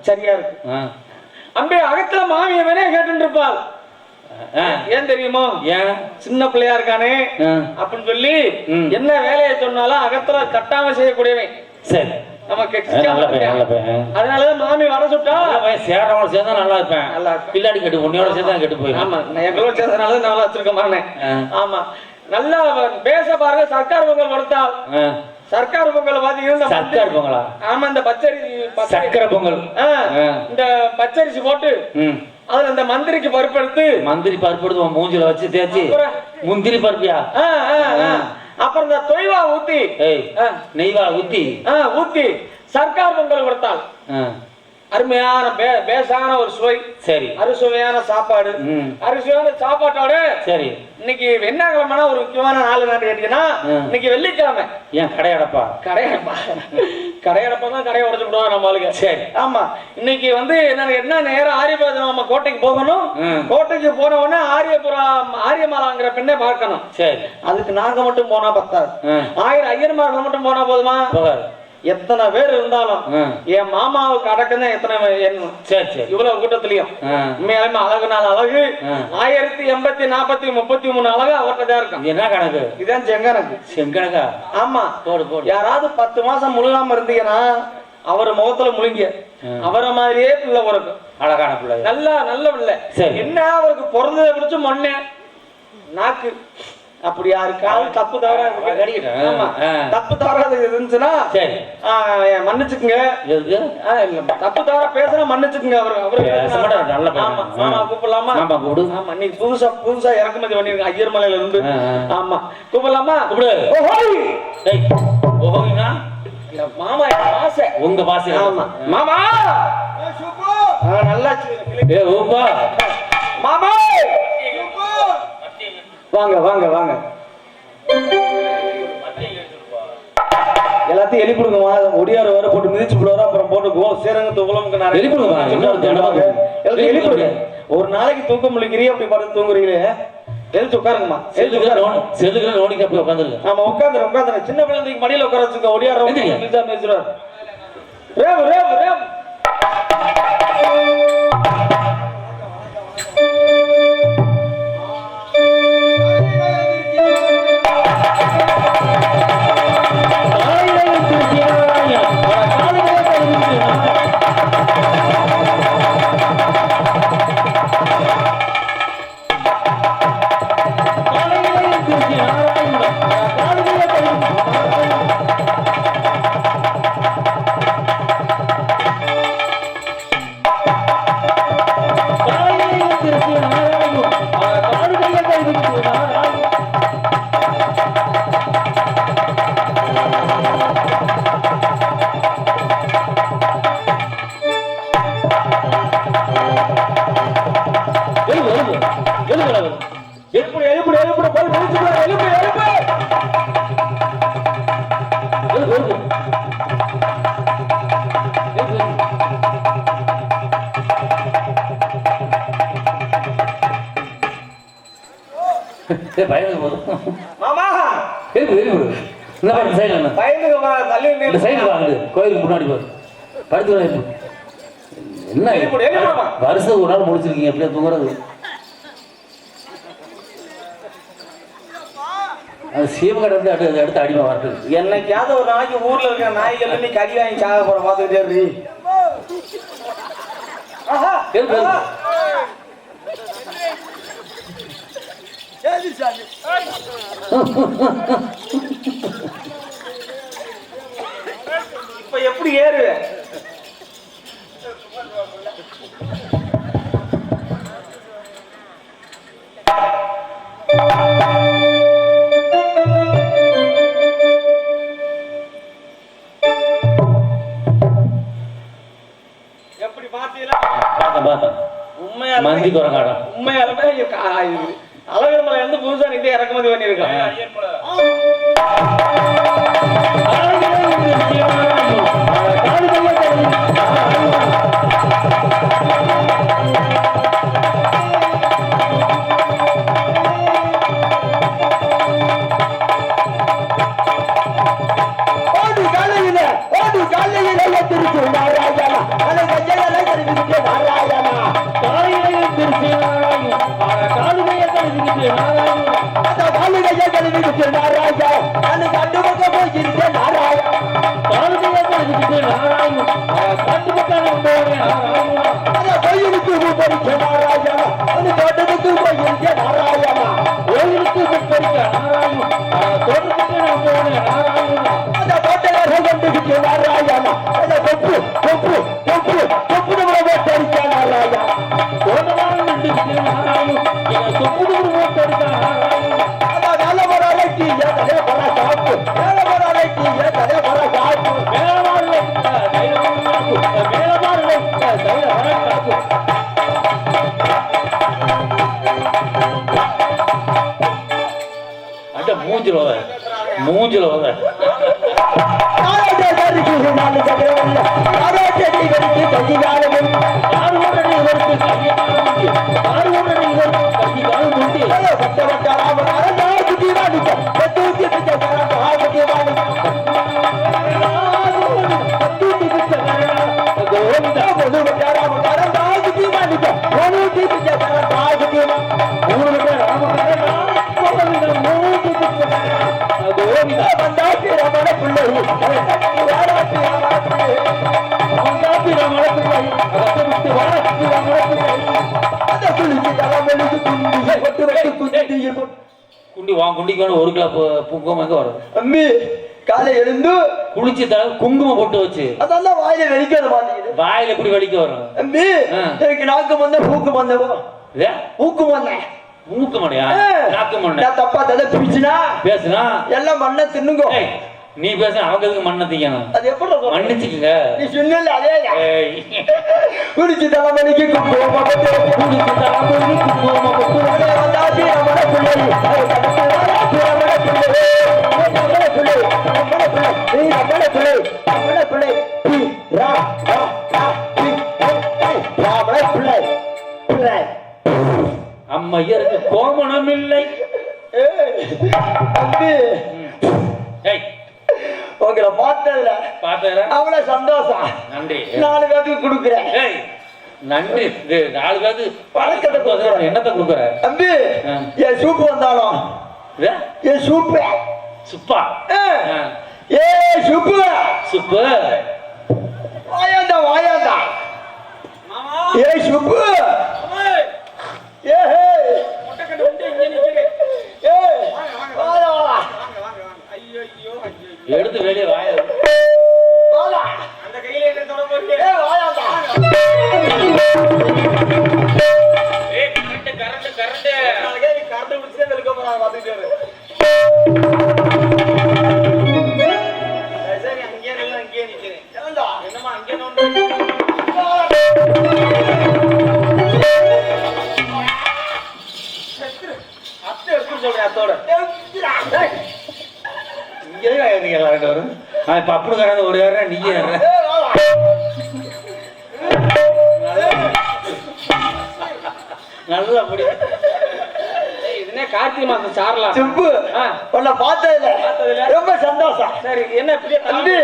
சரியா இருக்கு அம்பே அகத்துல மாமிய வேணே கேட்டு இருப்பாள். ஏன் தெரியுமோ? ஏன் சின்ன பிள்ளையா இருக்கானே அப்படின்னு சொல்லி என்ன வேலையை சொன்னாலும் அகத்துல தட்டாம செய்யக்கூடியவன். சரி நமக்கு அதனாலதான் மாமி வர சுட்டா சேர்றவங்க சேர்ந்தா நல்லா இருப்பேன். நல்லா பிள்ளாடி கெட்டு பொண்ணியோட சேர்ந்தா கெட்டு போய். ஆமா எங்களோட சேர்ந்தனால நல்லா வச்சிருக்க மாட்டேன். ஆமா நல்லா பேச பாருங்க. சர்க்கார் பொங்கல் கொடுத்தால் சர்க்கார் பொங்கல் பாத்தீங்கன்னா சர்க்கார் பொங்கலா? ஆமா இந்த பச்சரிசி சர்க்கரை பொங்கல். இந்த பச்சரிசி போட்டு அதுல இந்த மந்திரிக்கு பருப்பு எடுத்து மந்திரி பருப்பு எடுத்து மூஞ்சில வச்சு தேய்ச்சி முந்திரி பருப்பியா அப்புறம் இந்த தொய்வா ஊத்தி நெய்வா ஊத்தி ஊத்தி சர்க்கார் பொங்கல் கொடுத்தால் அருமையான பேசான ஒரு சுவை. சரி அறுசுவையான சாப்பாடு. அறுசுவையான சாப்பாட்டோட சரி இன்னைக்கு என்ன கிழமைனா ஒரு முக்கியமான நாள் என்ன கேட்டீங்கன்னா இன்னைக்கு வெள்ளிக்கிழமை. ஏன் கடையடப்பா? கடையடப்பா தான் கடையை உடச்சு விடுவாங்க நம்ம ஆளுங்க. சரி ஆமா இன்னைக்கு வந்து என்ன நேரம் ஆரியபுரம் நம்ம கோட்டைக்கு போகணும். கோட்டைக்கு போன உடனே ஆரியமாலாங்கிற பெண்ணை பார்க்கணும். சரி அதுக்கு நாங்க மட்டும் போனா பத்தாது. 1000 ஐயர்மார்கள் மட்டும் போனா போதுமா? எத்தனை பேர் இருந்தாலும் என் மாமாவுக்கு அடக்கம்தான் எத்தனை எண்ணும். சரி சரி இவ்வளவு கூட்டத்திலயும் உண்மையாலுமே அழகுனால அழகு 1080-40-33 அழகு அவர்கிட்ட இருக்கும். என்ன கணக்கு? இதான் செங்கணக்கு. செங்கணக்கா? ஆமா போடு போடு. யாராவது 10 மாசம் முழுகாம இருந்தீங்கன்னா அவர் முகத்துல முழுங்க அவரை மாதிரியே பிள்ளை பிறக்கும். அழகான பிள்ளை நல்ல பிள்ளை. என்ன அவருக்கு பிறந்ததை பிடிச்சு மொன்ன நாக்கு அப்படி யாருக்காவது தப்பு தவறாது இருந்துச்சுன்னா மன்னிச்சுக்குங்க. தப்பு தவறா பேசுனா மன்னிச்சுக்குங்க. கூப்பிடலாமா? நீ புதுசா இறக்குமதி பண்ணிருக்க ஐயர்மலையில இருந்து. ஆமா கூப்பிடலாமா? மாமா பாசை உங்க பாசை. ஆமா மாமா நல்லா மாமா வாங்க வாங்க வாங்க எல்லாத்தையும் எழுப்பிடுங்க. ஒடியார வர போட்டு மிதிச்சு விடுவாரோ அப்புறம் போட்டு சேரங்க எழுப்பிடுங்க. ஒரு நாளைக்கு தூக்க முடிக்கிறீங்க அப்படி பார்த்து தூங்குறீங்களே எழுத்து உட்காருங்கம்மா. ஆமா உட்காந்துரு. சின்ன பிள்ளைங்க மடியில உட்கார வச்சுக்க. ஒடியார மிதிச்சிருவார். ரேவ் ரேவ் ரேவ் கோயிலுக்கு முன்னாடி படுத்து என்ன வருஷம் ஒரு நாள் முடிச்சிருக்கீங்க எப்படியா தூங்குறது? அது சீமகடை வந்து அடுத்து அடிமை வரது. என்னைக்காவது ஒரு நாளைக்கு ஊர்ல இருக்கிற நாய்கள் நீ கறி வாங்கி சாக போற பார்த்துக்கிட்டே இப்ப எப்படி ஏறு உண்மையாலுமே மந்தி குரங்காடம். உண்மையாலுமே அழகர் மலை வந்து புதுசா நீங்க இறக்குமதி பண்ணிருக்கோம். மூஞ்சில குண்டி வா குண்டிக்கு 1 கிலோ குங்குமம் எங்க வரும் அம்மி? காலை எழுந்து குளிச்சு குங்குமம் போட்டு வச்சு அதெல்லாம் வாயில வெளிக்காத மாட்டேங்குது. வாயில எப்படி வெளிக்க வரும் அம்மி? எனக்கு நாக்கு வந்த பூக்கு வந்தவோ பூக்கு வந்தேன் மூக்கு மணியா நாக்கு மண்ண நான் தப்பா தலை பிடிச்சுனா பேசுனா எல்லாம் மண்ணை தின்னுங்க. நீ பேச அவங்க எதுக்கு மண்ணை திங்கணும்? அது எப்படி மன்னிச்சுக்கங்க. நீ சொன்னல அதே குடிச்சு தலைமணிக்கு குங்குமம் போட்டு குடிச்சு தலைமணிக்கு குங்குமம் போட்டு வந்தாச்சு நம்மள பிள்ளை அம்மையருக்கு கோமணம் இல்லை. உங்களை பார்த்ததுல அவ்வளவு சந்தோஷம். நன்றி. 4 பேருக்கு கொடுக்குறேன். நன்றி. 4 பேருக்கு பழக்கத்தை என்னத்தை கொடுக்குற தம்பி? என் சூப்பு வந்தாலும் என் சூப்பு சுப்பா ஏ சூப்பு சுப்பு வாயாண்டா வாயாண்டா ஏ சூப்பு ஏ எடுத்து வெளியே வாய அந்த கையில என்ன தொட போறீங்க? வாயாண்டா கரண்ட் முடிச்சே வெளிக்க போறாங்க பாத்துக்கிட்டாரு. சரி அங்கேயே நிக்கிறேன். என்னமா அங்கே அத்தை எடுத்து சொல்றேன். அத்தோட இங்கே எல்லாரும் வரும். இப்ப அப்படி கறந்து ஒரு யாரா நீங்க நல்லா முடி. இதுனே கார்த்திகை மாசம் சாரலாம் செப்பு உன்னை பார்த்ததுல ரொம்ப சந்தோஷம். சரி என்ன தம்பி?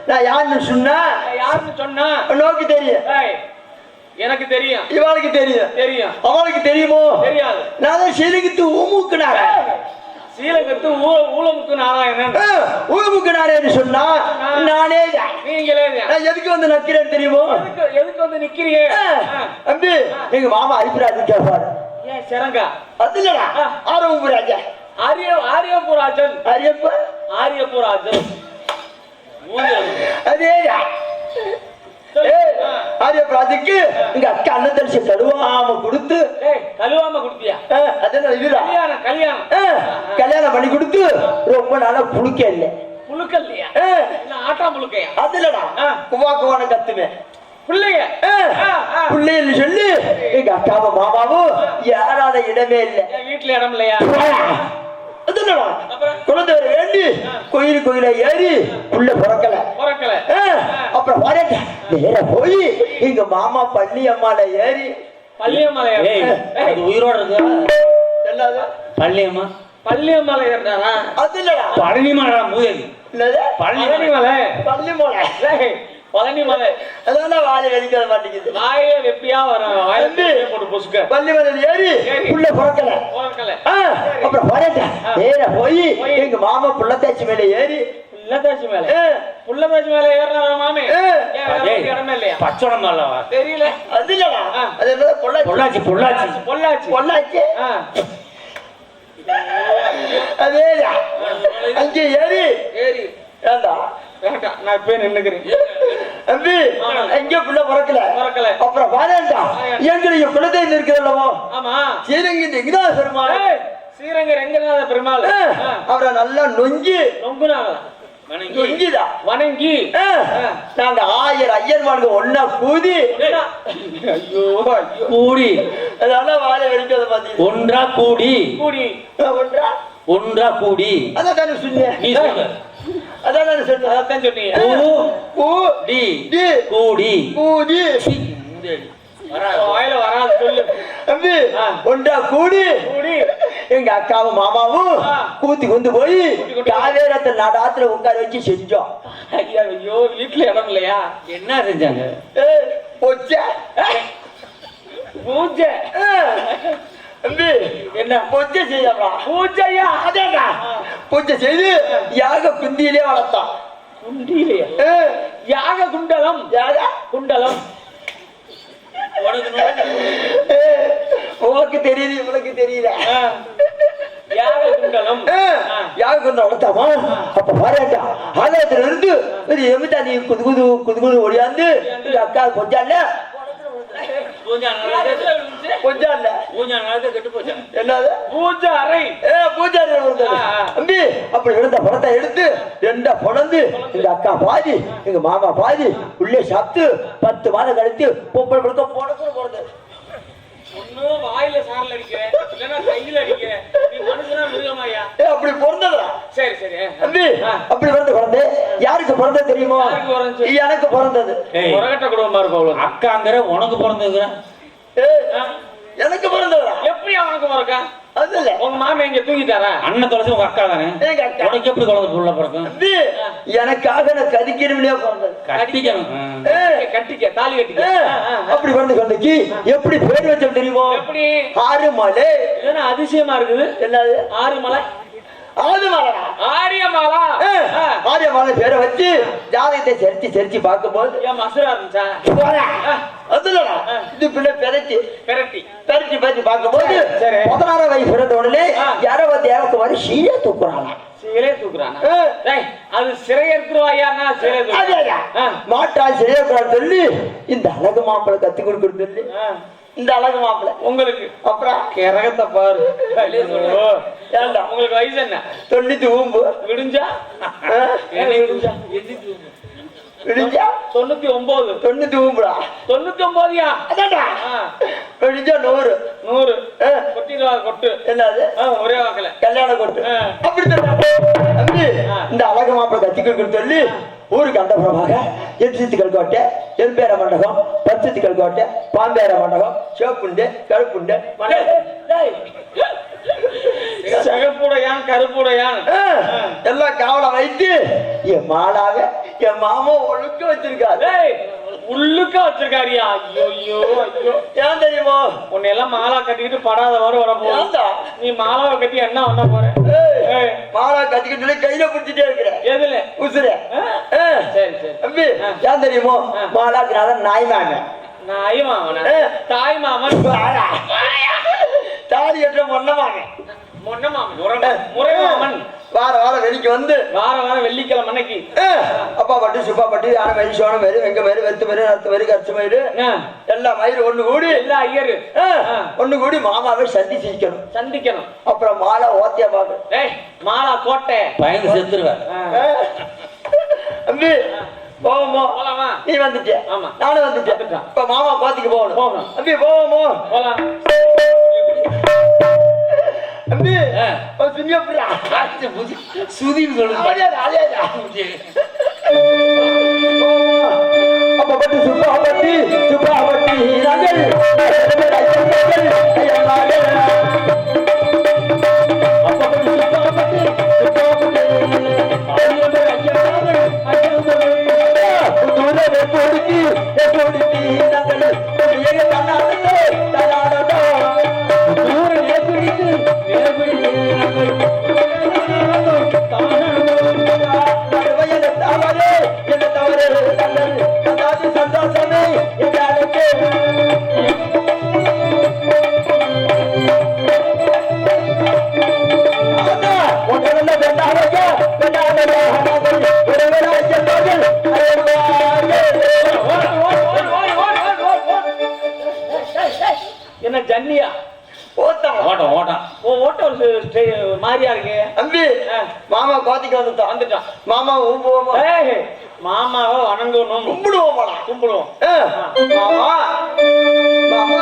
நான் யாருன்னு சொன்னா நோக்கி தெரியும். எனக்கு தெரியும். இவளுக்கு தெரியும். அவளுக்கு தெரியுமோ? தெரியாது. நான் தான் சீலகத்து ஊமுக்குனார சீலகத்து ஊழமுக்கு நாராயணன் ஊழமுக்கு நாராயணன் சொன்னா நானே நீங்களே. நான் எதுக்கு வந்து நிக்கிறேன்னு தெரியுமோ? எதுக்கு வந்து நிக்கிறீங்க? தம்பி எங்க மாமா அரிப்புராஜன் கேட்பாரு. ஏன் சிறங்கா? அது இல்லடா ஆரியபுராஜா ஆரியபுராஜன் ஆரியபுராஜன் அதே ஆரியபுராஜுக்கு எங்க அக்கா அண்ணன் தரிசி கழுவாம கொடுத்து கொடுத்தியா? கல்யாணம் பண்ணி கொடுத்து ரொம்ப நாளா புழுக்க இல்ல. புழுக்க இல்லையா? ஆட்டா புழுக்கையா? அது இல்லடா குவாக்குவான கத்துவேன். பிள்ளைங்க பிள்ளைன்னு சொல்லி எங்க அக்காவும் மாமாவும் யாராத இடமே இல்லை. என் வீட்டுல இடம் இல்லையா? குழந்தை வர வேண்டி கோயில ஏறி புள்ள பிறக்கல. அப்புறம் நேர போய் எங்க மாமா பள்ளியம்மால ஏறி பள்ளியம்மால உயிரோட இருக்கா? எல்லாரும் பள்ளியம்மா பள்ளியம்மால ஏறினாரா? அது இல்லடா பழனிமலை மூதேவி. பழனிமலை பள்ளிமலை பழனிமலை அதெல்லாம் வாழை வெளிக்காத மாட்டேங்குது. வாயே வெப்பியா வரும். போட்டு பொசுக்க பள்ளிமலை ஏறி புள்ள பிறக்கல. அப்புறம் நேர போய் எங்க மாமா புள்ளத்தாச்சி மேல ஏறி புள்ளத்தாச்சி மேல ஏறினாரா மாமி? இடமே இல்லையா? பச்சோடம் அல்லவா? தெரியல. அது இல்லடா, அது என்ன பொள்ளாச்சி பொள்ளாச்சி பொள்ளாச்சி பொள்ளாச்சி அதே அங்கே ஏறி ஏண்டா நான் இப்ப நின்னுக்கிறேன். தம்பி எங்க புள்ள பிறக்கல. அப்புறம் வாரேன்டா எங்களுக்கு குலத்தை இருக்கிறல்லவோ. ஆமா, ஸ்ரீரங்கி எங்கதான் பெருமாள். ஸ்ரீரங்க ரெங்கநாத பெருமாள் அவரை நல்லா நொங்குனாங்க. வணங்கி நாங்க 1000 ஐயர்மானுக்கு ஒன்னா கூதி ஐயோ கூடி அதெல்லாம் வாழை வெடிக்காத பாத்தீங்க. ஒன்றா கூடி ஒன்றா கூடி அதான் சொன்னேன். நீ சொல்ல அதான் சொன்னேன். அதான் சொன்னீங்க. கூடி கூடி கூடி வாயில வராது சொல்லு தம்பி. ஒன்றா கூடி எங்க அக்காவும் மாமாவும் கூத்தி கொண்டு போய் காவேரத்தை நடாத்துல உட்கார வச்சு செஞ்சோம். ஐயோ வீட்டுல இடம் இல்லையா? என்ன செஞ்சாங்க? பூஜை தம்பி என்ன பூஜை செய்யறா? பூஜையா? அதேடா பூஜை செய்து யாக குந்தியிலே வளர்த்தான். குண்டியிலே யாக குண்டலம் குண்டலம் உனக்கு தெரியுது இவனுக்கு தெரியல. யாக குண்டலம் வளர்த்தாமா? அப்ப பாருடா ஆலயத்துல இருந்து எமிட்டா நீ குது குது ஒடியாந்து அக்கா கொஞ்சம் இல்ல என்னது பூஜை அறை பூஜை தம்பி. அப்படி எடுத்த பணத்தை எடுத்து ரெண்டா பொழந்து எங்க அக்கா பாதி எங்க மாமா பாதி உள்ளே சாப்பிட்டு 10 மாதம் கழித்து பொம்பளை படுக்க போறது. ஒன்னும் வாயில சாரல் அடிக்கிறேன், இல்லன்னா கையில அடிக்கிறேன். நீ மனுஷனா மிருகமாயா? அப்படி பிறந்ததா? சரி சரி தம்பி. அப்படி பிறந்த குழந்தை யாருக்கு பிறந்தது தெரியுமோ? எனக்கு பிறந்தது. உரகட்ட குடும்பமா இருக்கும். அக்காங்கிற உனக்கு பிறந்ததுங்கிற எனக்கு பிறந்ததா? எப்படி அவனுக்கு பிறக்கா? அது இல்ல, உங்க மாமா எங்க தூங்கிட்டாரா? அண்ணன் தொலைச்சு உங்க அக்கா தானே. உனக்கு எப்படி குழந்தை புள்ள பிறக்கும்? எனக்காக நான் கதிக்கணும்னே பிறந்தது. கட்டிக்கணும், கட்டிக்க தாலி கட்டிக்க. அப்படி பிறந்த குழந்தைக்கு எப்படி பேர் வச்சோம் தெரியுமோ? எப்படி? ஆறுமலை. என்ன அதிசயமா இருக்குது? என்னது ஆறுமலை? ஆரியமாலா. ஆரியமாலை பேரை வச்சு ஜாதகத்தை சரிச்சு பார்க்கும்போது ஏன் மசுரா இருந்துச்சா? அதுலடா இது பிள்ளை பெரட்டி பேசி பார்க்கும்போது 16 வயசு பிறந்த உடனே யாரோ வந்து எனக்கு வர சீலே தூக்குறாங்க. சீலே தூக்குறானா? அது சிறையேற்றுவாயான்னா சிறை மாட்டால் சிறையேற்கிறான்னு சொல்லி இந்த அழகு மாப்பிள்ளை கத்து கொடுக்குறது சொல்லி இந்த அழகு மாப்பிள்ளை உங்களுக்கு அப்புறம் கிரகத்தை பாரு. உங்களுக்கு வயசு என்ன? 99 விடுஞ்சா? விடிஞ்சா 99 99 அதான்டா. விடிஞ்சா 100 கொட்டிடுவா கொட்டு. என்னது? ஒரே வாக்கல கல்யாணம் கொட்டு. அப்படி தம்பி இந்த அழகு மாப்பிள்ளை கத்தி கொடுக்குன்னு சொல்லி ஊருக்கு அந்த புறமாக எட்சித்துக்கள் கோட்டை, எல்பேர மண்டபம், பச்சத்துக்கள் கோட்டை, பாம்பேர மண்டபம், சிவப்புண்டு, கருப்புண்டு, சகப்புடையான் கருப்புடையான் எல்லாம் காவலை வைத்து என் மாலாக என் மாமா ஒழுக்க வச்சிருக்காரு. உள்ளுக்க வச்சிருக்காரியா? ஐயோ ஏன் தெரியுமோ? உன்னை எல்லாம் மாலா கட்டிக்கிட்டு படாதவாறு வர போறா. நீ மாலாவை கட்டி என்ன பண்ண போற? மாலா கட்டிக்கிட்டு கையில பிடிச்சிட்டே இருக்கிற. எதுல? உசுர. சரி சரி தம்பி ஏன் தெரியுமோ? மாலாக்குனால நாய் மாமன். நாய் மாமன்? தாய் மாமன். தாலி கட்டுற மொன்ன மாமன். மொன்ன மாமன் முறை மாமன். வார வெளிக்கு வந்து வார வெள்ளிக்கிழமை அன்னைக்கு அப்பா பட்டு சுப்பா பட்டு யானை மயிறு சோன மயிறு வெங்க மயிறு வெத்து மயிறு நத்து மயிறு கரிச்சு மயிறு எல்லா மயிறு ஒண்ணு கூடி எல்லா ஐயரு ஒண்ணு கூடி மாமாவை சந்திக்கணும். அப்புறம் மாலா ஓத்தியா பாக்கு மாலா கோட்டை பயந்து செத்துருவேன். தம்பி போவோமோ போலாமா? நீ வந்துட்டிய ஆமா. நானும் வந்துட்டேன் வந்துட்டேன். இப்ப மாமா கோத்திக்கு போகணும் போகணும். அப்படி போவோமோ போலாம். அம்பி ஆ. சுனியா புரியா சுதின்னு சொல்லுங்க அலையாதா அப்பப்பட்டு சுப்பாபட்டி சுப்பாபட்டி நகர் என்ன ஜன்னியா? ஓட்டம் ஓட்டம் ஓட்டம் மாதிரியா இருக்கு. அம்பி மாமா கோத்திக்கு வந்துட்டான் வந்துட்டான். மாமா ஊம்புவோமா ஏய், மாமாவை வணங்கணும். கும்பிடுவோமாடா கும்பிடுவோம். மாமா மாமா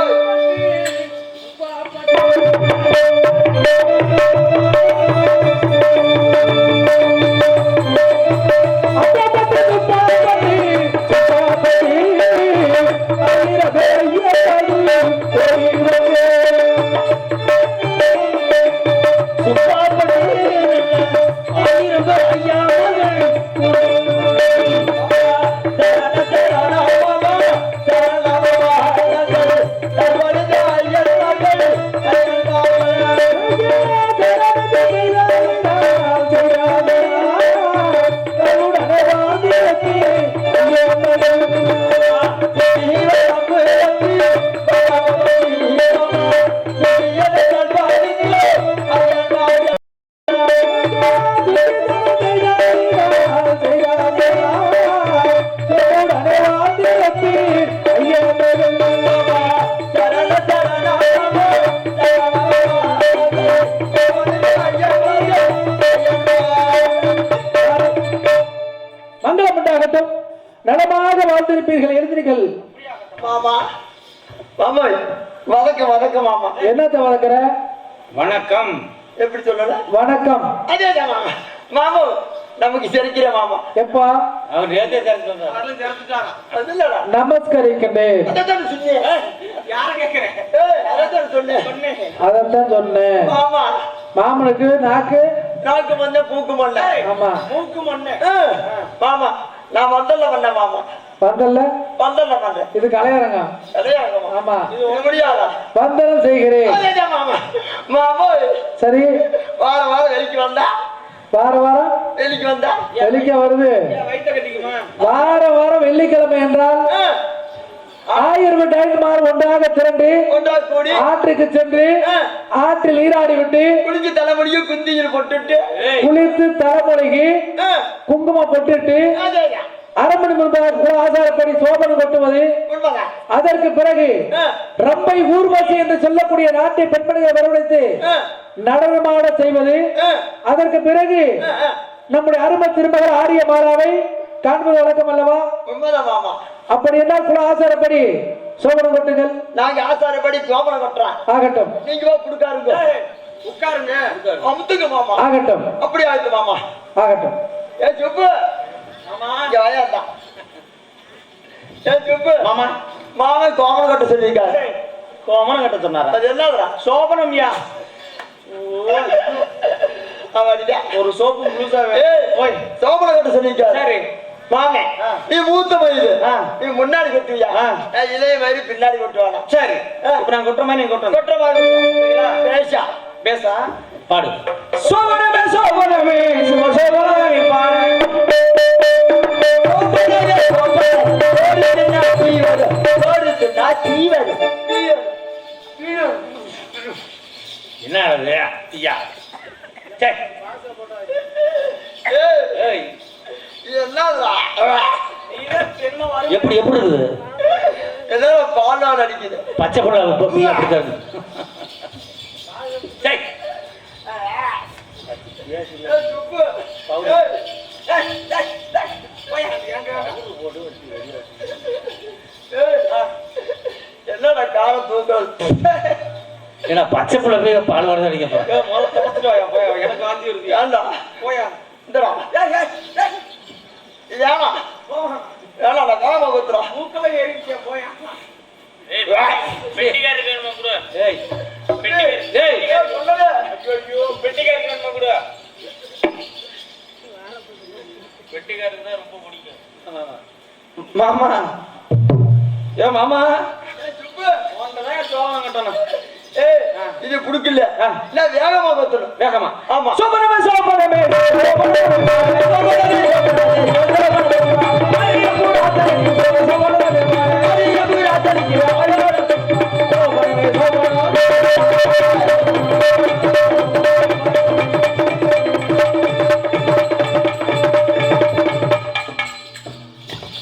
நலமாக வாழ்ந்திருப்பீர்கள். எழுந்திருங்கள். மாமா மாமா வதக்க வதக்க மாமா என்னத்த வளர்க்கிற? வணக்கம் எப்படி சொல்லல வணக்கம். அதேதான் மாமா மாமா நமக்கு சிரிக்கிற மாமா எப்பா? அவர் நேத்தே தெரிஞ்சு வந்தார். அது இல்லடா நமஸ்கரிக்கின்றேன். அதான் சொன்னேன் யார கேக்குறேன்? அதான் சொன்னேன் அதான் சொன்னேன். மாமா மாமனுக்கு நாக்கு நாக்கு மண்ண பூக்கு மண்ண ஆமா மூக்கு மண்ண மாமா நான் வந்தல்ல பண்ண மாமா பந்தல்ல வந்தல்ல பண்ண இது கலையரங்க. சரியா ஆமா இது முடியாதா பந்தலம் செய்கிறேன். அதேதான் மாமா மாமா சரி, வார வாரம் வெளிக்கு வந்தா வார வாரம் வெளிக்கு வந்தா வெள்ளிக்க வருது. வயிற்ற கட்டிக்குமா வார வாரம் வெள்ளிக்கிழமை என்றால் 1000 டைமார் ஒன்றாக திரண்டு கொண்டா கூடி ஆற்றுக்கு சென்று ஆற்றில் நீராடி விட்டு குளிச்சு தலைமுடியும் குந்தியில் போட்டுட்டு குளித்து தலைமுறைக்கு குங்குமம் போட்டுட்டு அதேதான் அரை மணி முன்பாக ஆசாரப்படி சோபனம் கொட்டுவது. உண்மைதான் அதற்கு பிறகு ரம்பை ஊர்வசி என்று சொல்லக்கூடிய நாட்டை பெண்மணிகளை வரவழைத்து நடனமாட செய்வது. அதற்கு பிறகு நம்முடைய அருமை திருமகள் ஆரிய மாலாவை காண்பது வழக்கம் அல்லவா? உண்மைதான் மாமா அப்படி என்றால் குல ஆசாரப்படி சோபனம் கொட்டுங்கள். நாங்க ஆசாரப்படி சோபனம் கொட்டுறோம். ஆகட்டும். நீங்க வா குடுக்காருங்க உட்காருங்க அமுத்துங்க மாமா. ஆகட்டும். அப்படி ஆயிடுச்சு மாமா. ஆகட்டும். ஏ சுப்பு மாமா இங்க வாயாண்டா. ஏ சுப்பு மாமா மாமா கோமனம் கட்ட சொல்லிருக்காரு. கோமனம் கட்ட சொன்னாரா? அது என்னடா சோபனம்யா. ஒரு சோப்பு முழுசா போய் சோபனம் கட்ட சொல்லிருக்காரு. சரி மாமே நீ மூத்த மயிறு நீ முன்னாடி கொட்டுவியா இளைய மாதிரி பின்னாடி கொட்டுவானா? சரி, இப்ப நான் கொட்டுற மாதிரி நீ கொட்டுற கொட்டுற மாதிரி பேசா பேசா பாடு. சோபனமே சோபனமே சும சோபனமே பாரு. என்ன ஆகுது? ஐயா சே எப்படி எப்படி இருக்குது? ஏதோ பாலால் அடிக்குது. பச்சை புள்ள பப்பி அப்படிதான். சரி ஏன்னா பச்சை புள்ள போய் பால் வரது அடிக்கப்பா எனக்கு வாந்தி வருது ஏண்டா போயா இந்தடா ஏனா ஏனா நான் காம குத்துறா மூக்கல ஏறிச்சே போயா பெட்டிக்காரர் வேணுமா கூட ஏய் டேய் சொல்லல ஐயோ பெட்டிக்காரர் வேணுமா கூட பெட்டிக்காரர் தான் ரொம்ப பிடிக்கும் மாமா ஏ மாமா உன்கிட்டதான் சோகம் கட்டணும் ஏய் இது புடிக்கல நான் வேகமா குத்துறேன் வேகமா ஆமா சோபனமே சோபனமே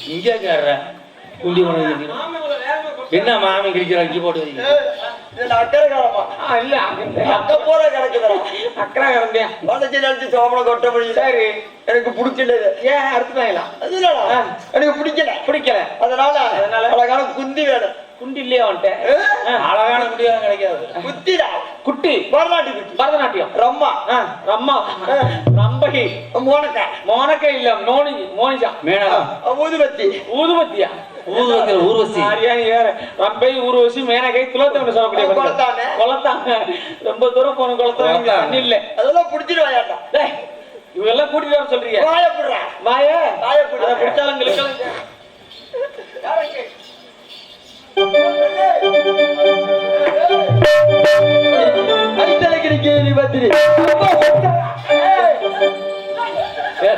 இங்கே கேடுற குண்டி உணவு என்ன மாமி கிழிக்கிற அஞ்சு போட்டு வைங்க இது அக்கறை காலமா இல்ல அக்க போற கிடக்குதுடா அக்கறை கிடந்தேன் வளைச்சு நினைச்சு சோமனை கொட்ட முடியல சரி எனக்கு பிடிக்கல இது ஏன் அறுத்துட்டாங்களா அது இல்லடா எனக்கு பிடிக்கல பிடிக்கல அதனால அழகான குந்தி வேணும் குண்டி இல்லையா வந்துட்டு அழகான முடியாது கிடைக்காது குத்திடா குட்டி பரநாட்டு குத்தி பரதநாட்டியம் ரம்மா ரம்மா ரம்பகி மோனக்கா மோனக்கை இல்ல மோனிஜா மேனகா ஊதுபத்தி ஊதுபத்தியா ஊதுவத்தில ஊர்வசி ஹரியாணி வேற ரம்பை ஊர்வசி மேனகை துலத்தவன் சொல்லக்கூடிய குளத்தானே. கொளத்தாங்க ரொம்ப தூரம் போன குளத்தாங்க தண்ணி இல்ல அதெல்லாம் பிடிச்சிருவாயாண்டா டேய் இவெல்லாம் கூட்டிட்டு வர சொல்றீங்க வாயப்படுறா வாய வாயப்படு. அதை பிடிச்சாலும் கிழக்காலும் ஐத்தலைக்கு நீ பத்திரி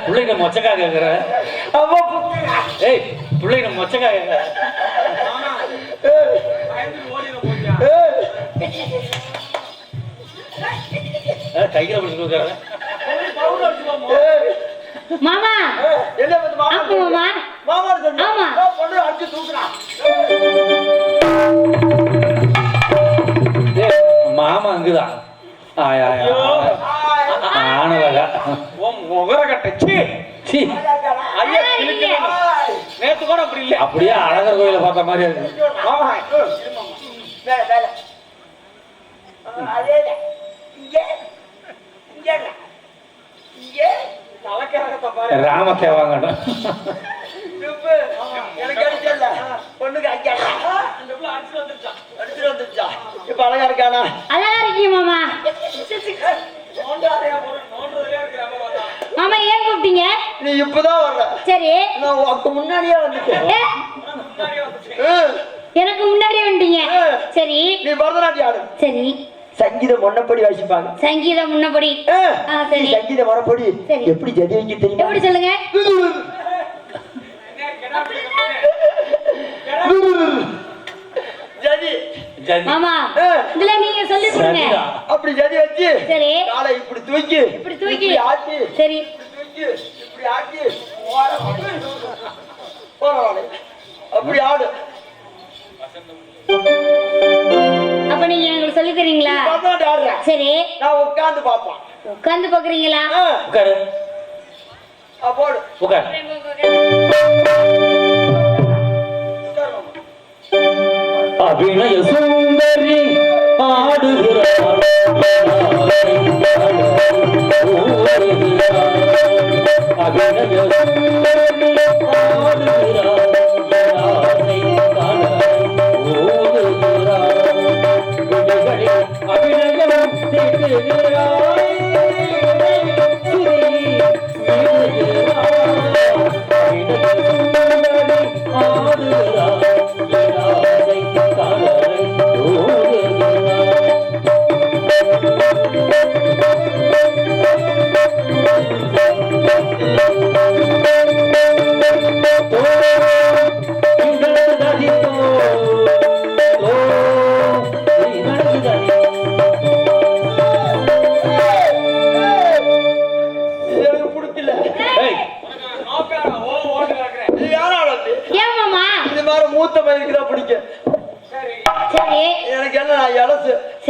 பிள்ளைங்க மொச்சக்கா கேட்குற ஏய் பிள்ளைங்க மொச்சக்கா கேட்குற கையில பிடிச்சி கொடுக்குறாங்க மாமா என்ன வந்து மாமா ஆமா மாமா மாமா சொன்னா ஆமா. பொண்ணு அடிச்சு தூக்குறான் மாமா அங்குதான் ஆனவகா முகர கட்டச்சு சீ ஐயா கிழிக்கல நேத்து கூட அப்படி இல்ல அப்படியே அழகர் கோயில பார்த்த மாதிரி இருக்கு மாமா வேலை வேலை அதே இங்கே இங்கே இங்கே தலைக்கரகத்தை பாரு ராமத்தை வாங்கணும் சுப்பு எனக்கு அடிச்சல பொண்ணுக்கு அடிச்சாடா அந்த புள்ள அடிச்சு வந்துருச்சான் அடிச்சுட்டு வந்துச்சா இப்ப அழகா இருக்கானா அழகா இருக்கீங்க மாமா நோண்டாதையா போற நோண்டதுலயே இருக்கிற மாதிரி மாமா ஏன் கூப்பிட்டீங்க நீ இப்பதான் வர்ற சரி நான் அப்ப முன்னாடியே வந்துட்டேன் ஏ, முன்னாடியே வந்துச்சு எனக்கு முன்னாடியே வந்துட்டீங்க சரி நீ பரதநாட்டியம் ஆடு சரி சங்கீதம் முன்னப்படி வாசிப்பாங்க சங்கீதம் முன்னபடி சரி. நீ சங்கீதம் முன்னப்படி சரி. எப்படி ஜதி வைக்க தெரியுமா எப்படி சொல்லுங்க ஜதி ஜதி மாமா இதுல நீங்க சொல்லி கொடுங்க சரிடா. அப்படி ஜதி வச்சு சரி காலை இப்படி தூக்கி இப்படி தூக்கி இப்படி ஆட்டி சரி இப்படி தூக்கி இப்படி ஆட்டி போற அப்படி ஆடு அப்ப நீங்க எங்களுக்கு சொல்லி தரீங்களா பரதநாட்டியம் ஆடுற சரி நான் உட்கார்ந்து பார்ப்பேன் உட்கார்ந்து பாக்குறீங்களா உட்காரு போடு உட்காரு அபிநய சுந்தரி ஆடுகிறாள் அபிநய சுந்தரி ஆடுகிறாள் அபிநயம் செய்கிறாள்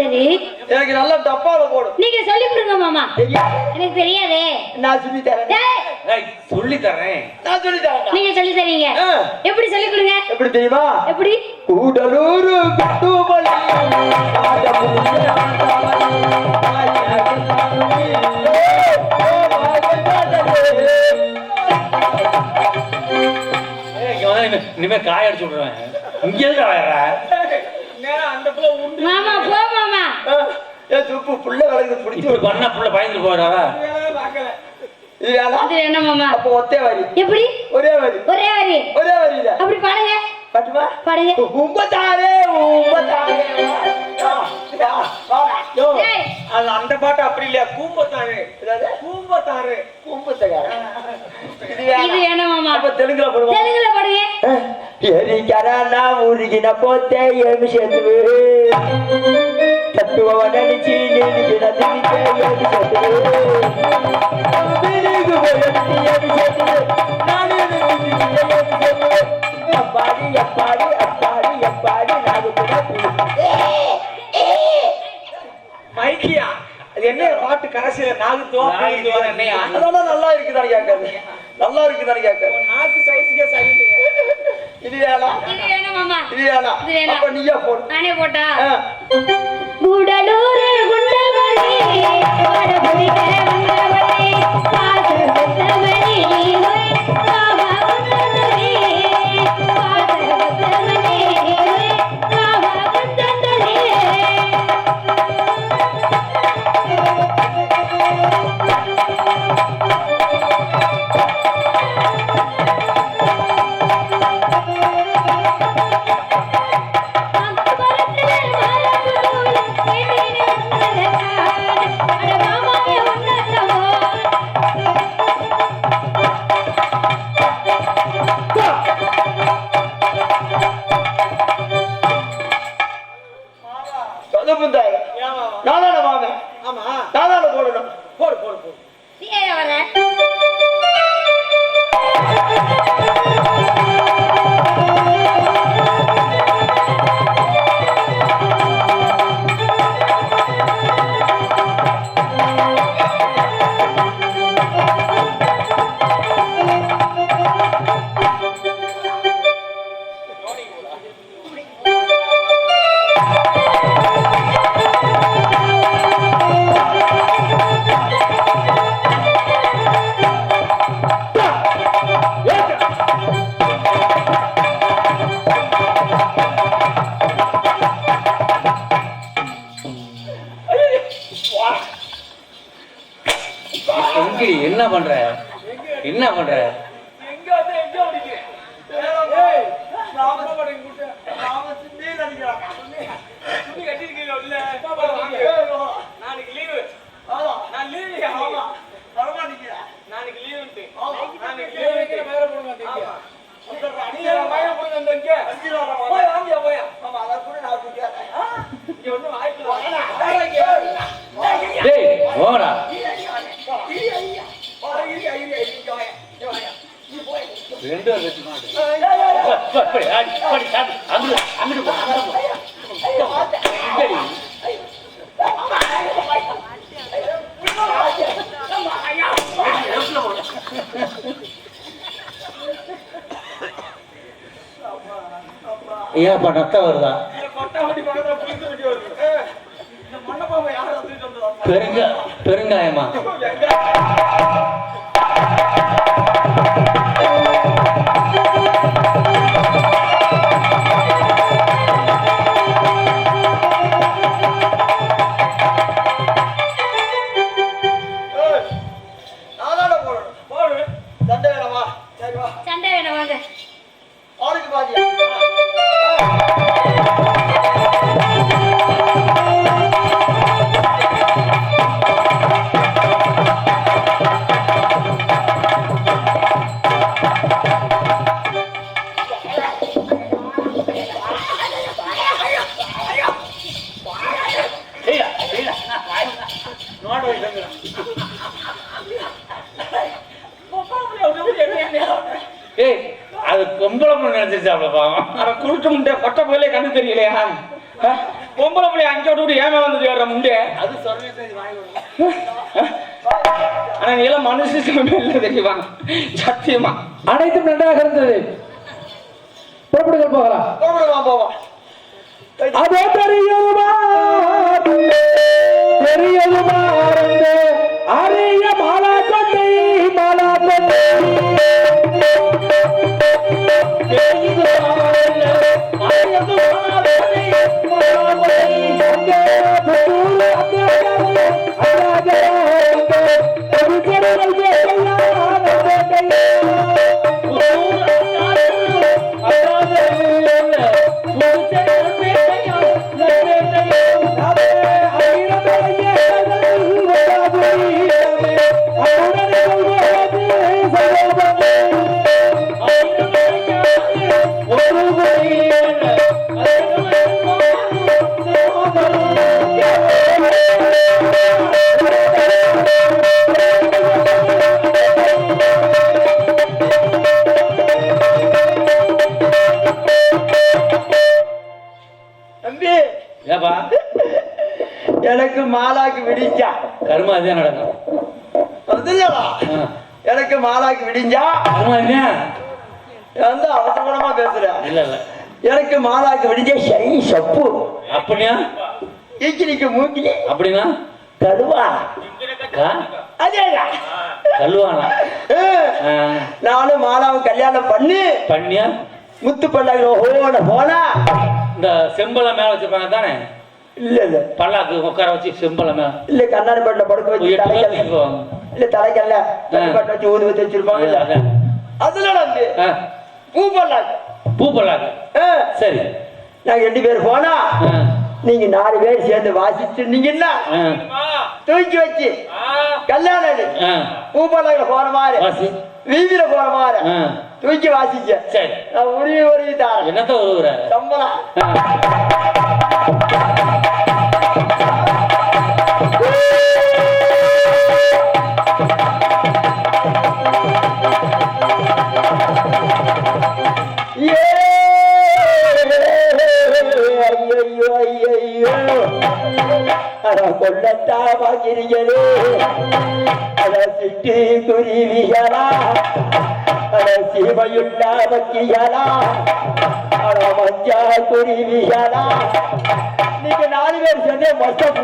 சரி, எனக்கு நல்லா டப்பால போடும். நீங்க சொல்லி கொடுங்க மாமா. தெரியாது. எனக்கு தெரியாதே. நான் சொல்லி தரேன். டேய், ஏய், சொல்லி தரேன். நான் சொல்லி தரேன். நீங்க சொல்லி தரீங்க. ஆ. எப்படி சொல்லி கொடுங்க? எப்படி தெரியுமா? எப்படி? கூடலூர் குட்டுமலி ஆடமுடிய ஆண்டவனே ஏய், இங்க வந்தா இனிமே காய அடிச்சு விடுவேன். இங்க எதுக்கு வர? நேரம் அந்த புள்ள உண்டு மாமா போ மாமா. ஏ துப்பு புள்ள வளர்ந்து பிடிச்சு இப்படி பண்ணா புள்ள பயந்து போறாரா? வேலை பார்க்கல. இது வேணா? அது என்ன மாமா? அப்போ ஒத்தே வரி. எப்படி? ஒரே வரி. ஒரே வரி. ஒரே வரியில அப்படி பாடுங்க. பட்டுமா? பாடுங்க. உம்பத்தாரே உம்பத்தாரே டேய், அது அந்த பாட்டு அப்படி இல்லையா? கூம்பத்தாரு என்னது? கூம்பத்தாரு கும்பத்தக்காரன். இது இது வேணா? என்ன மாமா? அப்ப தெலுங்குல போடுவோம். தெலுங்குல பாடுங்க. ఎరికరన్నా ఊరిగిన పోతే ఏమి చేతువు తత్తువననిచి నిలిగిన తిరిగే ఏమి చేతువు తిరిగి పోయింది ఏమి చేతువు నాని తిరిగి ఏమి చేతువు అప్పాడి అప్పాడి అప్పాడి అప్పాడి నాకు కూడా மைக்கியா அது என்ன பாட்டு கடைசியில நாகுத்தோ என்னையா அதெல்லாம் நல்லா இருக்குதானு கேட்காது நல்லா இருக்குதானு கேட்காது நாக்கு சைஸுக்கே சரியில்லையே. இது வேணா இது வேணும் மாமா. இது வேணா இது வேணாம். அப்ப நீயா போடு நானே போட்டா? ஆ. கூடலூர் குண்டமணி வடபுரிக்க வந்தவனே பாசர் பத்தமணி காவா வந்தனே பாசர் பத்தமணி காவா வந்தனே சொதப்புந்தாங்க ஏமா நானான மாமன் ஆமா நானான போடணும் போடு போடு போடு. நீ ஏன் வர? எங்கடி என்ன பண்ற? என்ன பண்ற? எங்க வந்து எங்க ஓடிக்கிறேன்? ஏய் நான் அப்பா படம் கூட்ட நாம சின்னே நினைக்கிறான். துணி கட்டிருக்கீங்க இல்ல? நாளைக்கு லீவு. ஆமா நான் லீவு. ஆமா வரமா நிக்கிறேன். நாளைக்கு லீவுன்ட்டு. நாளைக்கு லீவு வேற போட மாட்டீங்க. நீ மயம் போய் வந்தங்க. போய் வாங்க போய். ஆமா அத கூட நான் குடிக்கிறேன். இங்க ஒண்ணு வாய்ப்பு இல்ல. டேய், போடா. ரெண்டு வெச்சு மாடு. படி படி அங்க அங்க போ அங்க போ. எங்கடி? ஏன் நத்த வருதா? பெருங்காயமா? நானான போடணும் போடு சண்டை வேணாமா சரி வா சண்டை வேணும் வாங்க. ஆளுக்கு பாதியா ஏய், அது பொம்பளை நினைச்சிருச்சாப்ல பாவம். குருட்டு முண்டை கொட்டை போயிலே கண்ணு தெரியலையா? பொம்பளை பிள்ளை அங்கே விட்டு ஏமே வந்துட்டு வர்ற முண்டே அது சொல்றேன். ஆனா நீ எல்லாம் மனுஷன் இல்லை தெரியுமா சத்தியமா அனைத்தும் நன்றாக இருந்தது. புறப்படுங்கள், போகலாம். போவோம். அதோ பெரியதுமா அரிய மாலா கொண்டை ஏப்பா எனக்கு மாலாக்கு விடிஞ்சா கருமா இதே நடக்கும். அதுலடா எனக்கு மாலாக்கு விடிஞ்சா கருமா இல்லையா? வந்து அவசரமா பேசுறேன். இல்ல இல்ல எனக்கு மாலாக்கு விடிஞ்ச சரி சப்பு அப்படியா? ஈக்கினிக்கு மூக்கி அப்படின்னா கடுவா அதேடா கல்லுவானா? நானும் மாலாவும் கல்யாணம் பண்ணி பண்ணியா? முத்து பல்லாக்கு போனா இந்த செம்பலை மேல வச்சிருப்பாங்க தானே? இல்ல இல்ல பல்லாக்கு உட்கார வச்சு செம்பலை மேல இல்ல கண்ணாடி பட்டில படுக்க வச்சு எட்டு பேர் தலைக்கல்ல தூக்குவாங்க. இல்ல தலைக்கல்ல பட்டு வச்சு ஊது வச்சு வச்சிருப்பாங்க இல்ல அதான். அதுல வந்து பூ பல்லாக்கு பூ பல்லாக்கு. சரி. நாங்க 2 பேர் போனா நீங்க 4 பேர் சேர்ந்து வாசிச்சிருந்தீங்கன்னா தூக்கி வச்சு கல்யாணம் பூ பல்லாக்குல போற மாதிரி வாசி. வீதியில போற மாதிரி தூக்கி வாசிச்ச. சரி. நான் உருவி தாரேன். என்னத்த உருவுற? சம்பளம் கொள்ளத்தா வாக்கிறீங்களே அட சிட்டு குருவிகளா அட சீமையுள்ள வக்கிகளா அட மஞ்சா குருவிகளா நீங்க 4 பேர் சேர்ந்தே மொத்தம்